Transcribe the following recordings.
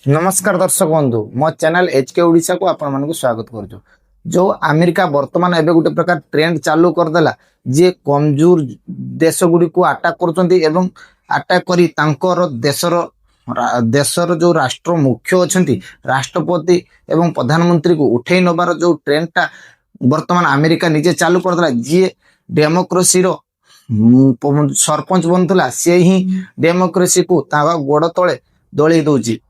नमस्कार दर्शक बंधु मो चैनल एचके ओडिशा को आपण मानक स्वागत करूँ। जो अमेरिका वर्तमान एबे गोटे प्रकार ट्रेंड चालू करदेला जे कमजोर देश गुडी को अटैक करुँच अटैक करी तांकर देशर जो राष्ट्र मुख्य अच्छी राष्ट्रपति एवं प्रधानमंत्री को उठे नबार जो ट्रेंडटा वर्तमान अमेरिका निजे चालू करदेला जी डेमोक्रेसी सरपंच बनूला सी ही डेमोक्रेसी को गोड़ तले दली दौची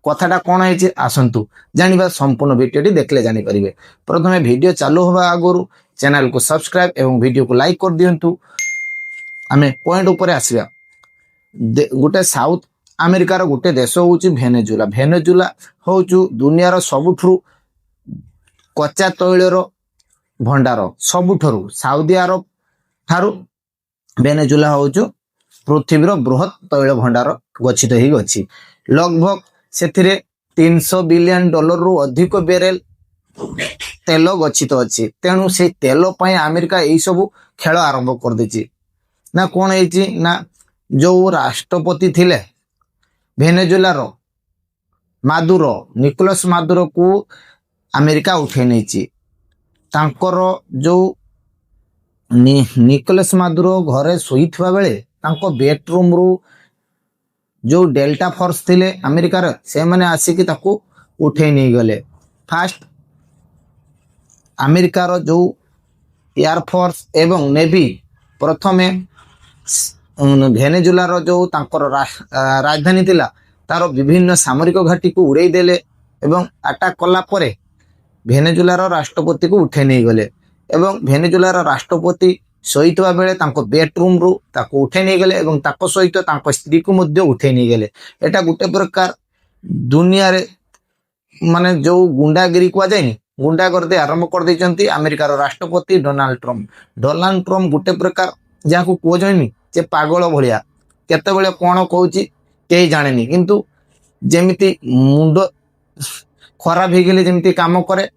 कथाटा कौन है आसतु जानिबा संपूर्ण वीडियोटी देखले जानी परिबे। प्रथमे वीडियो चालू होबा आगुरु चैनल को सब्सक्राइब एवं वीडियो को लाइक कर दियंतु। आमे पॉइंट ऊपर आसीबा। गोटे साउथ अमेरिकार गोटे देश होउची वेनेजुला। वेनेजुला होउचु दुनियार सबुठु कच्चा तैलर भंडार सबुठु साउदी अरब ठारू वेनेजुला होउचु पृथ्वीर बृहत तैल भंडार गच्छित ही अछि। लगभग सेथिरे 300 बिलियन डॉलर रु अधिक बेरेल तेल गच्छित अच्छी। तेणु से तेल पाई अमेरिका यही सब खेल आरंभ कर देछि ना कौन है ना जो राष्ट्रपति थिले वेनेजुलार मादुरो निकोलस मादुरो को अमेरिका उठे नहीं तांकर जो निकोलस मादुरो घरे सोईथिबा बेले तांको बेडरूम रु जो डेल्टा फोर्स थिले अमेरिकार से माने आसिकी ताकू उठे नहीं गले। फास्ट अमेरिकार जो एयरफोर्स एवं नेवी प्रथमे वेनेजुलार जो तांकर राजधानी थिला तार विभिन्न सामरिक घाटी को उड़ाई देले एवं अटैक कला परे वेनेजुलार राष्ट्रपति को उठे नहीं गले एवं वेनेजुलार राष्ट्रपति शोइतवा बेले तांको बेडरूम रु ताको उठे नहीं गले एवं ताको सहित तांको स्त्री को मध्य उठे नहीं गले। एटा गोटे प्रकार दुनिया रे माने जो गुंडागिरी कुआ जायनी गुंडा करदे आरंभ कर देचंती अमेरिकार राष्ट्रपति डोनाल्ड ट्रम्प। डोनाल्ड ट्रम्प गोटे प्रकार जाको को जायनी जे पागल भलिया केतेबेले कोन कहूची केही जानेनी किंतु जेमिति मुंड खराब हे गेले जेमिति काम करे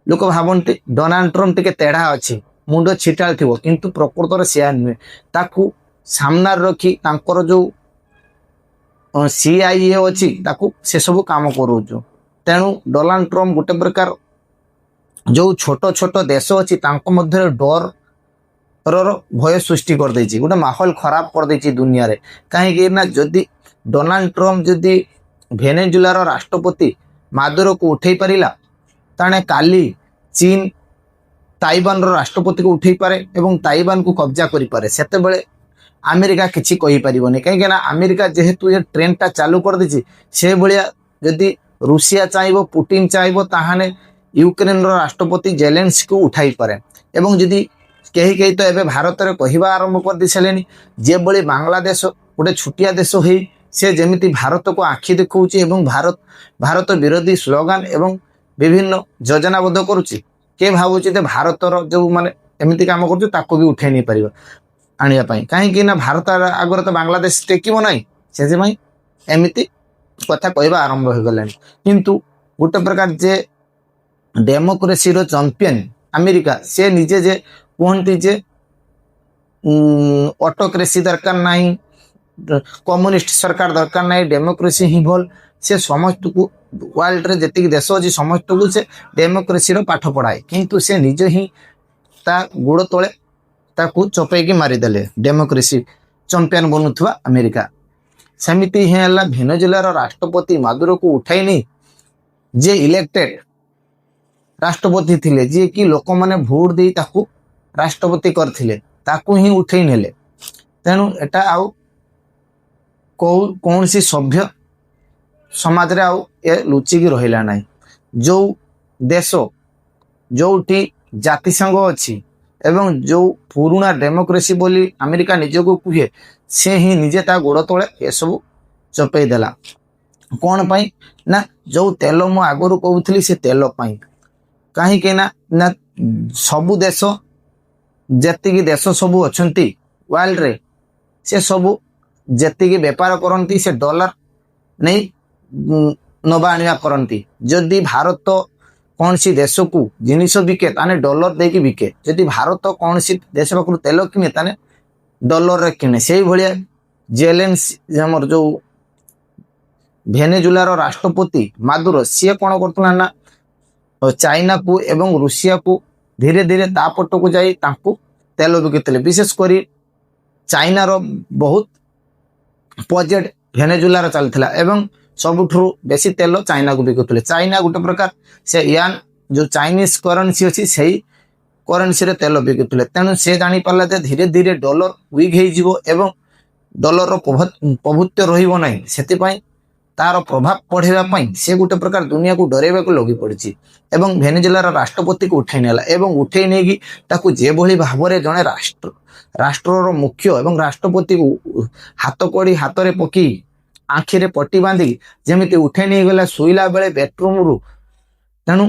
लोक भाबंती डोनाल्ड ट्रम्प टिके तेढ़ा अछि मुंड छिटाल थी किंतु प्रकृतर से नुहे ताकू सामना रखी तांकर जो सीआईए अच्छी ताकू से सब काम करूचु। तेणु डोनाल्ड ट्रम्प गोटे प्रकार जो छोट छोट देश अच्छी तांको मध्य डर भय सृष्टि कर देछि गोटे माहौल खराब कर देछि दुनिया रे। कहीं ना जदि डोनाल्ड ट्रम्प जदि वेनेजुलार राष्ट्रपति मादुरो को उठे पारिला ताने काली चीन ताइवान राष्ट्रपति को उठे पारे एवं ताइवान को कब्जा करि पारे सेते बेले अमेरिका किछि कहि परिबोनी कहीं ना अमेरिका जेहेतु ये ट्रेंड टा चालू कर देछि से भलिया जदि रूसिया चाहिबो पुतिन चाहिबो ताहाने यूक्रेन राष्ट्रपति जेलेंस्की को उठाई पारे एवं जदि कहीं तो एबे भारत रे कहिबा आरंभ कर दिसलेनी जे बळी बांग्लादेश गोटे छुटिया देश होई से जेमिति भारत को आखि देखौछि एवं भारत विरोधी स्लोगान एवं विभिन्न योजनाबद्ध करुछि के भावुची भारतर जो माने एमती काम कर ताको भी उठे नहीं पार आने कहीं ना भारत आगर तो बांग्लादेश टेकिब ना से एमती कथा कहवा आरंभ हो गलानी। किंतु गोटे प्रकार जे डेमोक्रेसी रो चैंपियन अमेरिका से निजे जे कहती जे ऑटोक्रेसी दरकार नहीं कम्युनिस्ट सरकार दरकार नहीं डेमोक्रेसी ही भल से समस्त को वर्ल्ड रे जति देश अच्छी समस्त को से डेमोक्रेसी रो पाठ पढ़ाए किंतु से निज ही ता गोड़ तले ताकू चपेकी मारिदेले डेमोक्रेसी चैंपियन बनुथवा अमेरिका। सेमिति ही हला वेनेजुलार राष्ट्रपति मादुरो को उठाई नहीं जे इलेक्टेड राष्ट्रपति थिले जे कि लोक माने भोट दे ताकू राष्ट्रपति करथिले ताकू ही उठेई नेले। तेणु एटा आउ कौन सी सभ्य समाज रे आउ ए लुचिकी रहिला नाही। जो देश जोटी जातिसंघ अच्छी एवं जो पुराना डेमोक्रेसी बोली अमेरिका निजको कहे से ही निजे ता गोड़ तले ये सब चपई देला कौन पाई ना जो तेल मु आगुरी कहूली से तेल पाई कहीं ना ना सबु देश जेतिकी देश सबू अच्छी वर्ल्ड रे से सबू जेतिकी बेपार करती से डॉलर नहीं नबा आनिया करती जदि भारत कौन सी देश को जिनिस बिके ताने डॉलर देकी बिके जदि भारत कौन सी देश पाखु तेल किने ताने डॉलर रे किने से भलिया जेलेंस हमर जो ଭେନେଜୁଲାର ରାଷ୍ଟ୍ରପତି ମାଦୁରୋ ସିଏ କଣ କରୁଥିଲା ନା ଚାଇନାକୁ ଏବଂ ରୁଷିଆକୁ ଧୀରେ ଧୀରେ ତା ପଟକୁ ଯାଇ ତାଙ୍କୁ ତେଲ ବିକୁଥିଲେ। ବିଶେଷ କରି ଚାଇନାର ବହୁତ ପ୍ରୋଜେକ୍ଟ ଭେନେଜୁଲାର ଚାଲିଥିଲା ଏବଂ ସବୁଠାରୁ ବେଶୀ ତେଲ ଚାଇନାକୁ ବିକୁଥିଲେ। ଚାଇନା ଗୋଟେ ପ୍ରକାର ସେ ୟାନ ଯୋଉ ଚାଇନିଜ କରେନ୍ସି ଅଛି ସେଇ କରେନ୍ସିରେ ତେଲ ବିକୁଥିଲେ। ତେଣୁ ସେ ଜାଣିପାରିଲା ଯେ ଧୀରେ ଧୀରେ ଡଲାର ୱିକ୍ ହେଇଯିବ ଏବଂ ଡଲାରର ପ୍ରଭୁତ୍ୱ ରହିବ ନାହିଁ। ସେଥିପାଇଁ ତାର ପ୍ରଭାବ ପଢେଇବା ପାଇଁ ସେ ଗୋଟେ ପ୍ରକାର ଦୁନିଆକୁ ଡରାଇବାକୁ ଲଗି ପଡିଛି ଏବଂ ଭେନେଜୁଲାର ରାଷ୍ଟ୍ରପତିକୁ ଉଠେଇ ନେଲା ଏବଂ ଉଠେଇ ନେଇକି ତାକୁ ଯେଭଳି ଭାବରେ ଜଣେ ରାଷ୍ଟ୍ରର ମୁଖ୍ୟ ଏବଂ ରାଷ୍ଟ୍ରପତିକୁ ହାତ କଡ଼ି ହାତରେ ପକେଇ ଆଖିରେ ପଟି ବାନ୍ଧି ଯେମିତି ଉଠେଇ ନେଇଗଲା ଶୋଇଲା ବେଳେ ବେଡରୁମରୁ। ତେଣୁ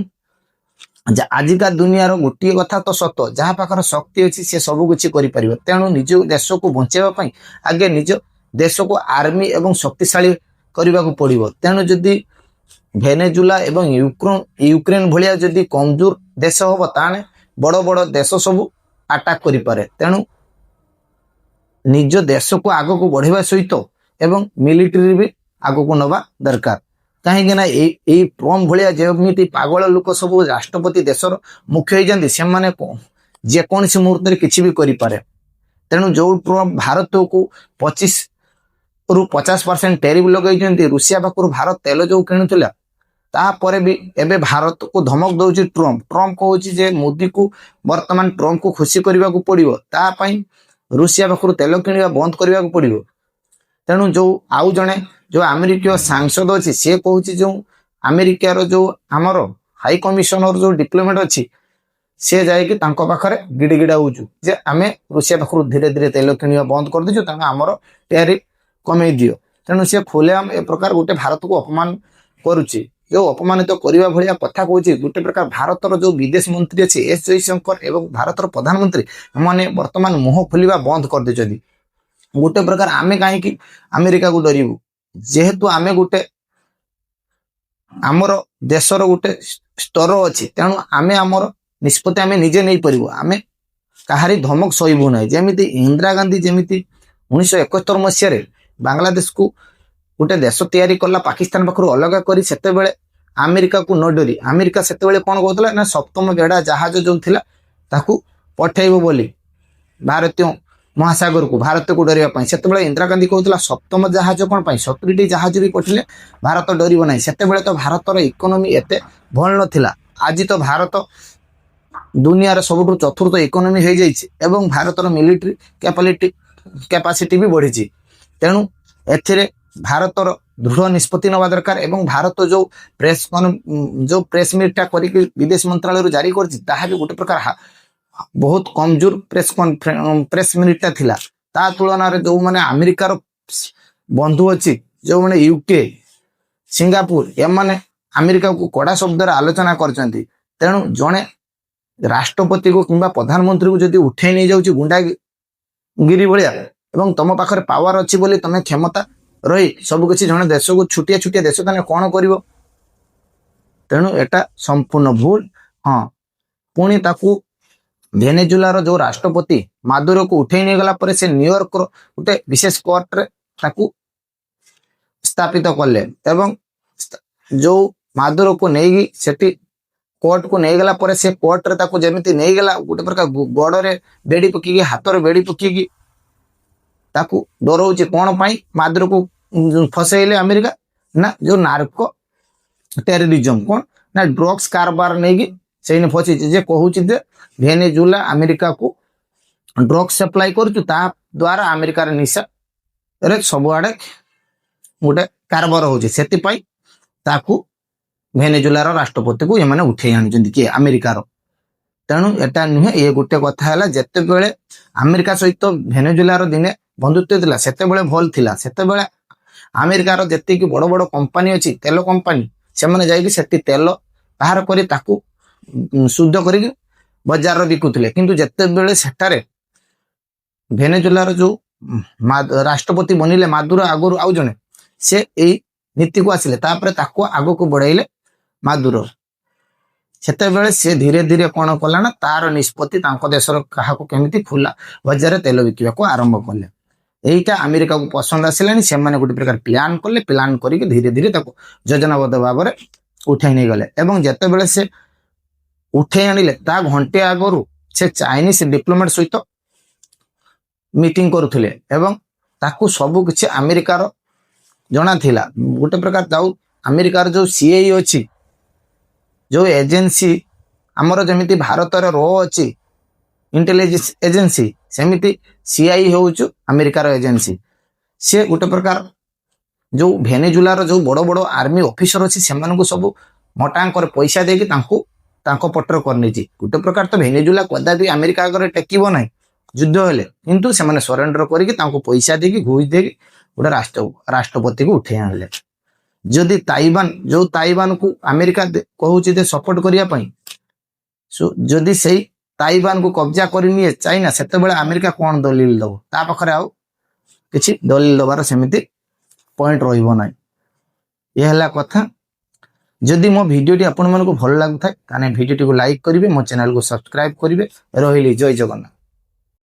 ଆଜିକା ଦୁନିଆର ଗୋଟିଏ କଥା ତ ସତ, ଯାହା ପାଖରେ ଶକ୍ତି ଅଛି ସେ ସବୁ କିଛି କରିପାରିବ। ତେଣୁ ନିଜ ଦେଶକୁ ବଞ୍ଚାଇବା ପାଇଁ ଆଗେ ନିଜ ଦେଶକୁ ଆର୍ମି ଏବଂ ଶକ୍ତିଶାଳୀ କରିବାକୁ ପଡିବ। ତେଣୁ ଯଦି ଭେନେଜୁଲା ଏବଂ ୟୁକ୍ରେନ ଭଳିଆ ଯଦି କମଜୋର ଦେଶ ହବ ତାହେଲେ ବଡ ବଡ ଦେଶ ସବୁ ଆଟାକ କରିପାରେ। ତେଣୁ ନିଜ ଦେଶକୁ ଆଗକୁ ବଢିବା ସହିତ ଏବଂ ମିଲିଟାରୀ ବି ଆଗକୁ ନେବା ଦରକାର। କାହିଁକି ନା ଏଇ ଟ୍ରମ୍ପ ଭଳିଆ ଯେମିତି ପାଗଳ ଲୋକ ସବୁ ରାଷ୍ଟ୍ରପତି ଦେଶର ମୁଖ୍ୟ ହେଇଯାନ୍ତି ସେମାନେ ଯେକୌଣସି ମୁହୂର୍ତ୍ତରେ କିଛି ବି କରିପାରେ। ତେଣୁ ଯୋଉ ଟ୍ରମ୍ପ ଭାରତକୁ 25% ଟେରିଫ ଲଗେଇଛନ୍ତି, ରୁଷିଆ ପାଖରୁ ଭାରତ ତେଲ ଯୋଉ କିଣୁଥିଲା ତାପରେ ବି ଏବେ ଭାରତକୁ ଧମକ ଦଉଛି ଟ୍ରମ୍ପ କହୁଛି ଯେ ମୋଦିକୁ ବର୍ତ୍ତମାନ ଟ୍ରମ୍ପକୁ ଖୁସି କରିବାକୁ ପଡିବ, ତା ପାଇଁ ରୁଷିଆ ପାଖରୁ ତେଲ କିଣିବା ବନ୍ଦ କରିବାକୁ ପଡିବ। ତେଣୁ ଯୋଉ ଆଉ ଜଣେ ଯୋଉ ଆମେରିକୀୟ ସାଂସଦ ଅଛି ସେ କହୁଛି ଯୋଉ ଆମେରିକାର ଯୋଉ ଆମର ହାଇ କମିଶନର ଯୋଉ ଡିପ୍ଲୋମେଟ ଅଛି ସେ ଯାଇକି ତାଙ୍କ ପାଖରେ ଗିଡିଗିଡା ହଉଛୁ ଯେ ଆମେ ରୁଷିଆ ପାଖରୁ ଧୀରେ ଧୀରେ ତେଲ କିଣିବା ବନ୍ଦ କରିଦେଇଛୁ, ତାଙ୍କୁ ଆମର ଟେରିଫ କମେଇ ଦିଅ। ତେଣୁ ସେ ଖୋଲେଆମ ଏ ପ୍ରକାର ଗୋଟେ ଭାରତକୁ ଅପମାନ କରୁଛି। ଯୋଉ ଅପମାନିତ କରିବା ଭଳିଆ କଥା କହୁଛି। ଗୋଟେ ପ୍ରକାର ଭାରତର ଯୋଉ ବିଦେଶ ମନ୍ତ୍ରୀ ଅଛି ଏସ୍ ଜୟଶଙ୍କର ଏବଂ ଭାରତର ପ୍ରଧାନମନ୍ତ୍ରୀ ଏମାନେ ବର୍ତ୍ତମାନ ମୁହଁ ଖୋଲିବା ବନ୍ଦ କରିଦେଇଛନ୍ତି। ଗୋଟେ ପ୍ରକାର ଆମେ କାହିଁକି ଆମେରିକାକୁ ଡରିବୁ, ଯେହେତୁ ଆମେ ଗୋଟେ ଆମର ଦେଶର ଗୋଟେ ସ୍ତର ଅଛି, ତେଣୁ ଆମେ ଆମର ନିଷ୍ପତ୍ତି ଆମେ ନିଜେ ନେଇପାରିବୁ, ଆମେ କାହାରି ଧମକ ସହିବୁ ନାହିଁ। ଯେମିତି ଇନ୍ଦିରା ଗାନ୍ଧୀ ଯେମିତି 1971 ମସିହାରେ ବାଂଲାଦେଶକୁ ଗୋଟେ ଦେଶ ତିଆରି କଲା ପାକିସ୍ତାନ ପାଖରୁ ଅଲଗା କରି, ସେତେବେଳେ ଆମେରିକାକୁ ନ ଡରି ଆମେରିକା ସେତେବେଳେ କଣ କହୁଥିଲା ନା ସପ୍ତମ ବେଡା ଜାହାଜ ଯୋଉ ଥିଲା ତାକୁ ପଠେଇବ ବୋଲି ଭାରତୀୟ ମହାସାଗରକୁ ଭାରତକୁ ଡରିବା ପାଇଁ। ସେତେବେଳେ ଇନ୍ଦିରା ଗାନ୍ଧୀ କହୁଥିଲା ସପ୍ତମ ଜାହାଜ କଣ ପାଇଁ 70ଟି ଜାହାଜ ବି ପଠିଲେ ଭାରତ ଡରିବ ନାହିଁ। ସେତେବେଳେ ତ ଭାରତର ଇକୋନୋମି ଏତେ ଭଲ ନଥିଲା। ଆଜି ତ ଭାରତ ଦୁନିଆର ସବୁଠୁ ଚତୁର୍ଥ ଇକୋନୋମି ହେଇଯାଇଛି ଏବଂ ଭାରତର ମିଲିଟାରୀ କ୍ୟାପାସିଟି ବି ବଢିଛି। ତେଣୁ ଏଥିରେ ଭାରତର ଦୃଢ ନିଷ୍ପତ୍ତି ନେବା ଦରକାର ଏବଂ ଭାରତ ଯୋଉ ପ୍ରେସ ମିଟଟା କରିକି ବିଦେଶ ମନ୍ତ୍ରାଳୟରୁ ଜାରି କରିଛି ତାହା ବି ଗୋଟେ ପ୍ରକାର ବହୁତ କମଜୋର ପ୍ରେସ ମିଟଟା ଥିଲା। ତା ତୁଳନାରେ ଯୋଉମାନେ ଆମେରିକାର ବନ୍ଧୁ ଅଛି, ଯୋଉମାନେ ୟୁକେ ସିଙ୍ଗାପୁର, ଏମାନେ ଆମେରିକାକୁ କଡା ଶବ୍ଦରେ ଆଲୋଚନା କରିଛନ୍ତି। ତେଣୁ ଜଣେ ରାଷ୍ଟ୍ରପତିକୁ କିମ୍ବା ପ୍ରଧାନମନ୍ତ୍ରୀକୁ ଯଦି ଉଠେଇ ନେଇଯାଉଛି ଗୁଣ୍ଡାଗିରି ଭଳିଆ ଏବଂ ତମ ପାଖରେ ପାୱାର ଅଛି ବୋଲି ତମେ କ୍ଷମତା ରହି ସବୁକିଛି ଜଣେ ଦେଶକୁ ଛୋଟିଆ ଦେଶ ତାହେଲେ କଣ କରିବ? ତେଣୁ ଏଟା ସମ୍ପୂର୍ଣ୍ଣ ଭୁଲ। ହଁ, ପୁଣି ତାକୁ ଭେନେଜୁଲାର ଯୋଉ ରାଷ୍ଟ୍ରପତି ମାଦୁରୋକୁ ଉଠେଇ ନେଇଗଲା ପରେ ସେ ନ୍ୟୁୟର୍କର ଗୋଟେ ବିଶେଷ କୋର୍ଟରେ ତାକୁ ସ୍ଥାପିତ କଲେ ଏବଂ ଯୋଉ ମାଦୁରୋକୁ ନେଇକି ସେଠି କୋର୍ଟକୁ ନେଇଗଲା ପରେ ସେ କୋର୍ଟରେ ତାକୁ ଯେମିତି ନେଇଗଲା ଗୋଟେ ପ୍ରକାର ଗୋଡରେ ବେଡି ପକେଇକି ହାତରେ ବେଡି ପକେଇକି ତାକୁ ଡରଉଛି। କଣ ପାଇଁ? ମାଦୁରୋକୁ ଫସେଇଲେ ଆମେରିକା ନା ଯୋଉ ନାର୍କୋ ଟେରରିଜମ କଣ ନା ଡ୍ରଗ୍ସ କାରବାର ନେଇକି ସେଇନେ ଫସିଛି। ଯେ କହୁଛି ଯେ ଭେନେଜୁଲା ଆମେରିକାକୁ ଡ୍ରଗ୍ସ ସପ୍ଲାଇ କରୁଛୁ, ତା ଦ୍ୱାରା ଆମେରିକାର ନିଶାରେ ସବୁଆଡେ ଗୋଟେ କାରବାର ହଉଛି। ସେଥିପାଇଁ ତାକୁ ଭେନେଜୁଲାର ରାଷ୍ଟ୍ରପତିକୁ ଏମାନେ ଉଠେଇ ଆଣିଛନ୍ତି କିଏ? ଆମେରିକାର। ତେଣୁ ଏଟା ନୁହେଁ, ଇଏ ଗୋଟେ କଥା ହେଲା। ଯେତେବେଳେ ଆମେରିକା ସହିତ ଭେନେଜୁଲାର ଦିନେ ବନ୍ଧୁତ୍ୱ ଥିଲା ସେତେବେଳେ ଭଲ ଥିଲା। ସେତେବେଳେ ଆମେରିକାର ଯେତିକି ବଡ ବଡ କମ୍ପାନୀ ଅଛି, ତେଲ କମ୍ପାନୀ, ସେମାନେ ଯାଇକି ସେଠି ତେଲ ବାହାର କରି ତାକୁ ଶୁଦ୍ଧ କରିକି ବଜାରରେ ବିକୁଥିଲେ। କିନ୍ତୁ ଯେତେବେଳେ ସେଠାରେ ଭେନେଜୁଲାର ଯୋଉ ରାଷ୍ଟ୍ରପତି ବନିଲେ ମାଦୁରୋ ଆଗରୁ ଆଉ ଜଣେ, ସେ ଏଇ ନୀତିକୁ ଆସିଲେ, ତାପରେ ତାକୁ ଆଗକୁ ବଢେଇଲେ ମାଦୁରୋ। ସେତେବେଳେ ସେ ଧୀରେ ଧୀରେ କଣ କଲା ନା ତାର ନିଷ୍ପତ୍ତି ତାଙ୍କ ଦେଶର କାହାକୁ କେମିତି ଖୋଲା ବଜାରରେ ତେଲ ବିକିବାକୁ ଆରମ୍ଭ କଲେ। এইটা আমেরিকা को पसंद आसिलानी से माने गोटे प्रकार प्लान कले प्लान करके धीरे धीरे ताको योजनाबद्ध भाव में उठाई नहीं गले एवं जते बेले से उठे आनिले ता घंटे आगरु से चाइनीज डिप्लोमेट सहित मीटिंग करुथिले एवं ताकू सबु किछि अमेरिकार जଣା थिला गोटे प्रकार जाऊ अमेरिकार जो सीआई अछि जो एजेंसी हमर जमिति भारत रो रो अछि इंटेलिजेंस एजेंसी सेमिति सीआई होउछु अमेरिकार एजेंसी से गोटे प्रकार जो वेनेजुएला जो बड़ बड़ आर्मी ऑफिसर अछि सेमान को सब मोटांकर पैसा देके तांको पटर करनी छी गोटे प्रकार तो वेनेजुएला कदापि अमेरिका आगे टेकिबो नाही युद्ध हेले किंतु से माने सरेंडर करके तांको पैसा देके घुस देके गोटे राष्ट्रपति को उठे आनले जदि ताइवान को अमेरिका कहूची दे सपोर्ट करिया पई जदि सेही ताइवान को कब्जा करनी चाइना सेते बेले अमेरिका कोन दलील दबो ता पखरे आउ किछि दलील दबार सेमिति पॉइंट रहिबो नाही ये हला कथा जदि मो वीडियोटी आपण मानको भल लागथाय ताने वीडियोटी को लाइक करिवे मो चैनल को सब्सक्राइब करिवे रहिली जय जगन्नाथ।